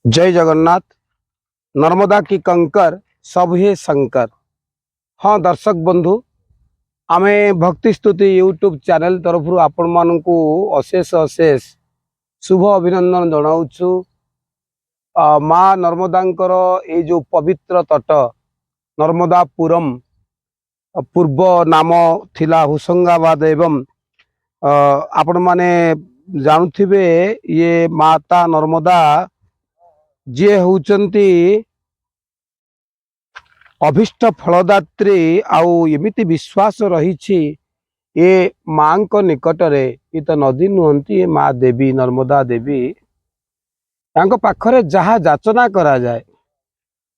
जय जगन्नाथ। नर्मदा की कंकर सब हे शंकर। हाँ दर्शक बंधु, आमे भक्ति स्तुति यूट्यूब चैनल तरफ आपण मानकु अशेष अशेष शुभ अभिनंदन जनाऊछु। माँ नर्मदांकर ये जो पवित्र तट नर्मदापुरम पूर्व नाम थिला हुसंगाबाद एवं आपण माने जानुथिबे ये माता नर्मदा जे होउचंती अभिष्ट फलदात्री आउ एमिति विश्वास रही ये माँ निकटरे ये तो नदी नुहंती ये माँ देवी नर्मदा देवी पाखरे जहाँ जाचना करा जाए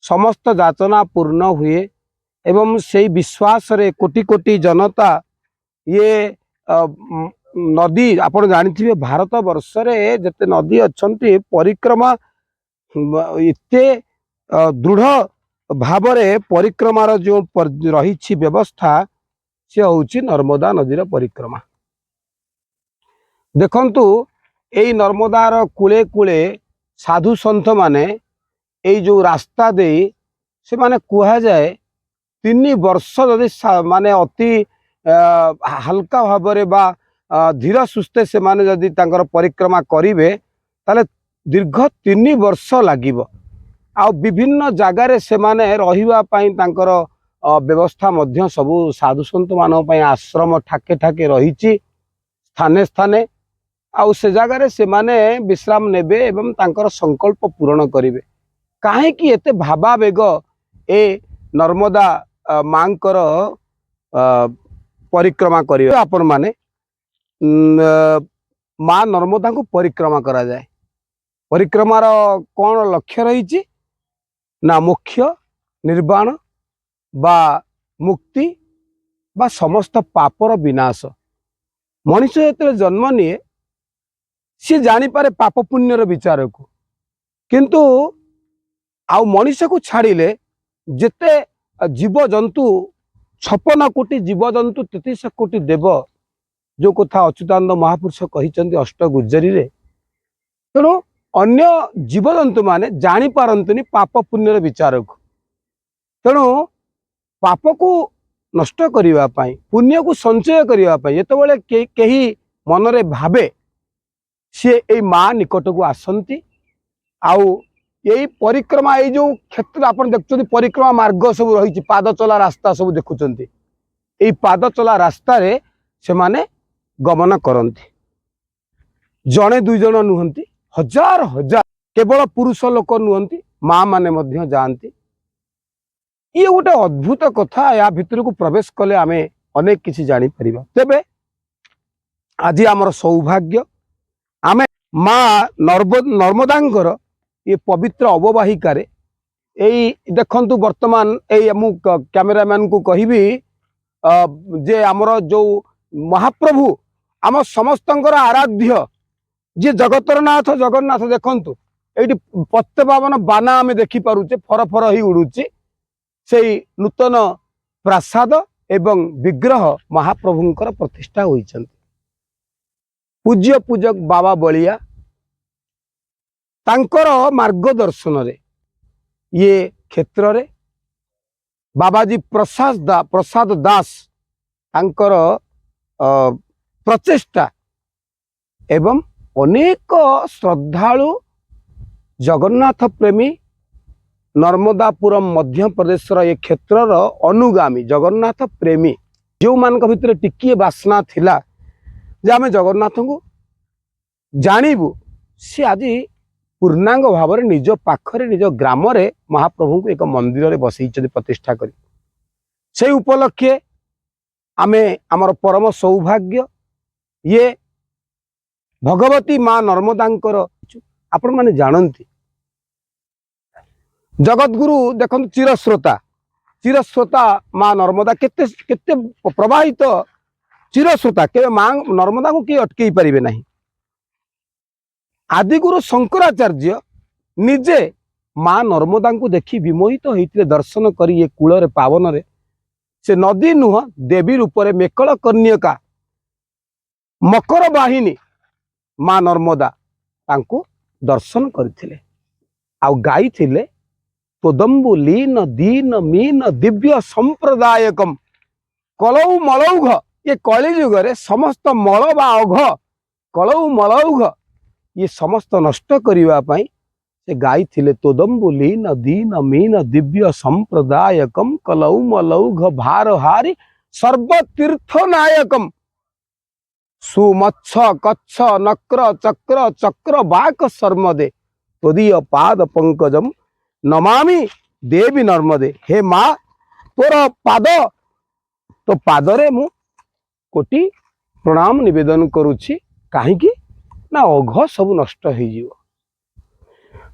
समस्त जाचना पूर्ण हुए एवं से विश्वास रे कोटि कोटि जनता ये नदी आप जानी भारत वर्ष रे जते नदी अच्छी परिक्रमा इते दृढ़ भावरे परिक्रमार जो रही व्यवस्था से हूँ नर्मदा नदीर परिक्रमा। देखंतु एई नर्मदार कूले कूले साधु सन्थ माने एई जो रास्ता दे से माने कुहा जाए 3 वर्ष जदि माने अति हल्का भावरे बा धीर सुस्थे से माने जदि तांकर परिक्रमा करिवे ताले दीर्घ 3 वर्ष लागिबो। आ विभिन्न जगार से माने रहिबा पई तांकर व्यवस्था मध्य सबु साधु सन्त मान पई आश्रम ठाके ठाके रहिछि स्थाने स्थाने आउ से जगार से माने विश्राम नेबे एवं तांकर संकल्प पूर्ण करिवे। काहे कि एते भावावेग ए नर्मदा मांकर परिक्रमा करिवे। आपण माने माँ नर्मदा को परिक्रमा करा जाए। परिक्रमार कौन लक्ष्य रही ना मोक्ष निर्वाण बा मुक्ति बा समस्त पापर विनाश। मनुष्य जो जन्म निए सी जानी पारे पाप पुण्यर विचार को, किंतु आउ मनुष्य को छाड़िले जेते जीव जंतु 56 कोटी जीव जंतु 33 कोटी देव जो कथा अच्युतानंद महापुरुष कही अष्ट गुज्जरी रे। तेणु अन्य जीवजंतु माने जानी पारंतुनी पाप पुण्यर विचार को। तेणु पाप को नष्ट करिवा पाई पुण्य को संचय करिवा पाई जेतेबेले केही मनरे भावे सी ए माँ निकट को आसंती। आउ यही परिक्रमा ये जो क्षेत्र आप देखुं परिक्रमा मार्ग सब रही पाद चला रास्ता सब देखुं ये पाद चला रास्ता रे से माने गमन करती। जड़े 2 जन नुहंती हजार हजार केवल पुरुष लोक नुहंती माँ माने मध्य जाती। ये गोटे अद्भुत कथा। या भितर को प्रवेश कले आमे अनेक किसी जानी परिबा। तेबे आज आमर सौभाग्य आमे माँ नर्मदांकर ये पवित्र अववाहिकार यही देखंतु वर्तमान यही मु कैमरामैन को कहबी जे आमर जो महाप्रभु आम समस्तंकर आराध्य जे जगतर नाथ जगन्नाथ देखंतु ये पत्यपावन बाना आमे देखि पारुचे फर फर ही उड़ुची से नूतन प्रासाद एवं विग्रह महाप्रभुंकर प्रतिष्ठा होइछन्ति। पूज्य पूजक बाबा बलिया तांकर मार्गदर्शन रे ये क्षेत्र रे बाबाजी प्रसाद दास तांकर प्रचेष्टा एवं अनेक श्रद्धालु जगन्नाथ प्रेमी नर्मदापुरम मध्य प्रदेश ये क्षेत्र अनुगामी जगन्नाथ प्रेमी जो मान भितर टिकिए बासना थिला जे आमे जगन्नाथ को जानबू सी आज पूर्णांग भाव में निज पाखरे निज ग्राम रे महाप्रभु को एक मंदिर रे बसई प्रतिष्ठा करी से उपलक्षे आमे आमर परम सौभाग्य ये भगवती माँ नर्मदांकर आपण माने जानती जगतगुरु देखो चिरश्रोता माँ नर्मदा केते केते प्रवाहित चिरश्रोता के माँ नर्मदा को किए अटकई पारे नहीं। आदिगुरु शंकराचार्य निजे माँ नर्मदा को देखी विमोहित होते दर्शन करी ये कूल रे पावन रे से नदी नुह देवी रूप में मेकल कन्यका मकर बाहिनी माँ नर्मदा तांको दर्शन करथिले। आउ गाई थिले तोदम्बु लीन दीन मीन दिव्य संप्रदायकम कलौ मलौघ। ये कली जुगरे समस्त मल बा अघ कलौ मलौघ ये समस्त नष्ट करिवा पई से गाई थिले तोदम्बु लीन दीन मीन दिव्य संप्रदायकम कलौ मलौघ भार हारी सर्वतीर्थ नायकम सुमच्छ कच्छ नक्र चक्र चक्र बाक सर्मदे तदीय पाद पंकजम नमामि देवी नर्मदे। हे माँ तोर पाद तो पादरे मु कोटि प्रणाम निवेदन करुछि काहीकि ना अघ सब नष्ट हो जीव।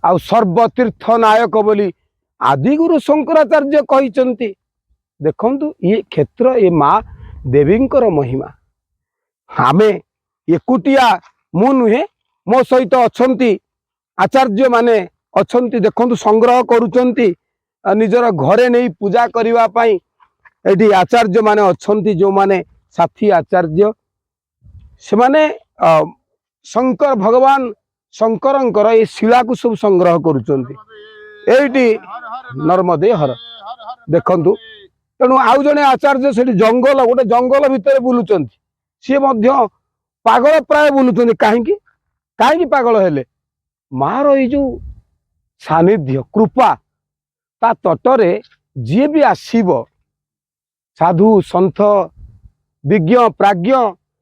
आ सर्वतीर्थ नायक बोली आदिगुरु शंकराचार्य कहिचंती। देखंतु ये क्षेत्र ये माँ देवींकर महिमा आमे एकुटिया मु नुहे मो सहित अछंती आचार्य माने अछंती देखंतु संग्रह करूचंती निजर घरे नहीं पूजा करिवा पई एठी आचार्य माने अछंती जो माने साथी आचार्य से माने शंकर भगवान शंकरंकर ए शिला को सब संग्रह करूचंती एठी नर्मदे हर देखंतु। तेणु आउ जने आचार्य से जंगल गोटे जंगल भितर बुलुचंती सी मध्य पागल प्राय बुलुचंती काहीकि काहीकि पागल हेले मार ये जो सानिध्य कृपा ता तटरे जी भी आसीब साधु सन्थ विज्ञ प्राज्ञ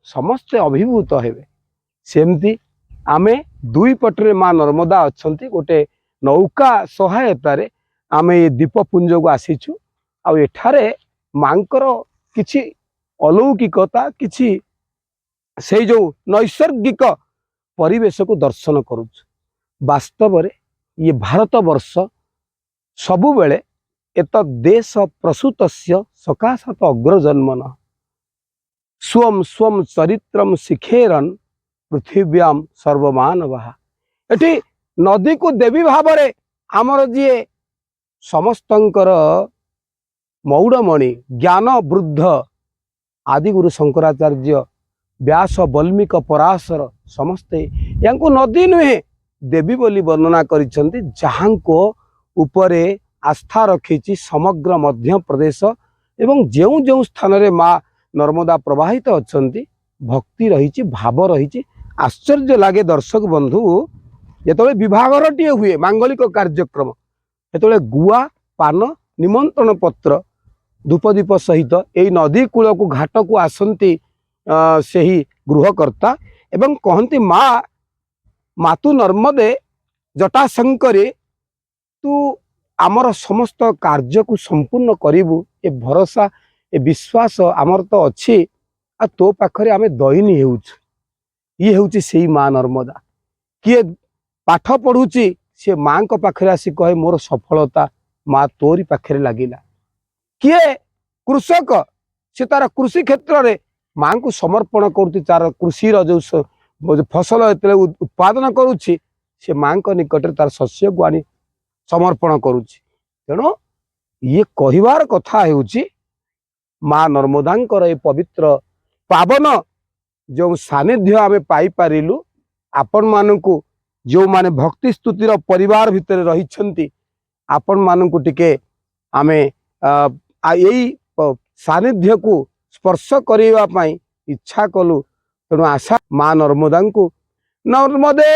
समस्ते अभिभूत हेबे। सेमती आमे दुई पटरे माँ नर्मदा अच्छंती गोटे नौका सहायतारे आमे ये दीपपुंज को आसीचु आ एठारे मांकर किछि अलौकिकता किछि से जो नैसर्गिक परिवेश को दर्शन करुछु। वास्तव रे ये भारत वर्ष सबु बेले एत देश प्रसूतस्य सकाशत अग्रजन्मन स्वम स्वम चरित्रम शिखेरन पृथिव्याम सर्वमानवः। एठी नदी को देवी भावरे आमर जी समस्तंकर मौड़मणि ज्ञान वृद्ध आदिगुरु शंकराचार्य व्यास वाल्मीकि पराशर समस्ते यांको नदी नुहे देवी बोली वर्णना करिसेंती जहांको उपरे आस्था रखिछि समग्र मध्य प्रदेश एवं जेउ जेउ स्थान रे माँ नर्मदा प्रवाहित अछंती भक्ति रही भाव रही। आश्चर्य लागे दर्शक बंधु जेतबे विवाहरटीए हुए मांगलिक कार्यक्रम सेतबे गुआ पान निमंत्रण पत्र धूपदीप सहित एई नदी कूल को घाट को आसंती सेही गृहकर्ता एवं कहती माँ मातु नर्मदे जटाशंकरे तू आमर समस्त कार्य को संपूर्ण करिबु ए भरोसा ए विश्वास आमर तो अच्छी आ तो पाखरे आमे दयनी हेउछु। ये हेउची सेही माँ नर्मदा किए पाठ पढ़ुची से माँ को पाखरे आसी कहे मोर सफलता माँ तोरी पाखरे लागिला। किए कृषक से तार कृषि क्षेत्र रे माँ को समर्पण करुची तार कृषि जो फसल एतले उत्पादन करुची से माँ को निकट तार शस्य को आनी समर्पण करुची। तेणु ये कहिवार कथा हेउची माँ नर्मदांकर ए पवित्र पावन जो सानिध्य आमे पाई पारिलु आपण मानकु जो माने भक्ति स्तुतिर परिवार भितर रहिछंती आपण मानकु टिके आमे एई सानिध्य को स्पर्श करिवा पाई इच्छा कलु। तेणु आशा माँ नर्मदा को नर्मदे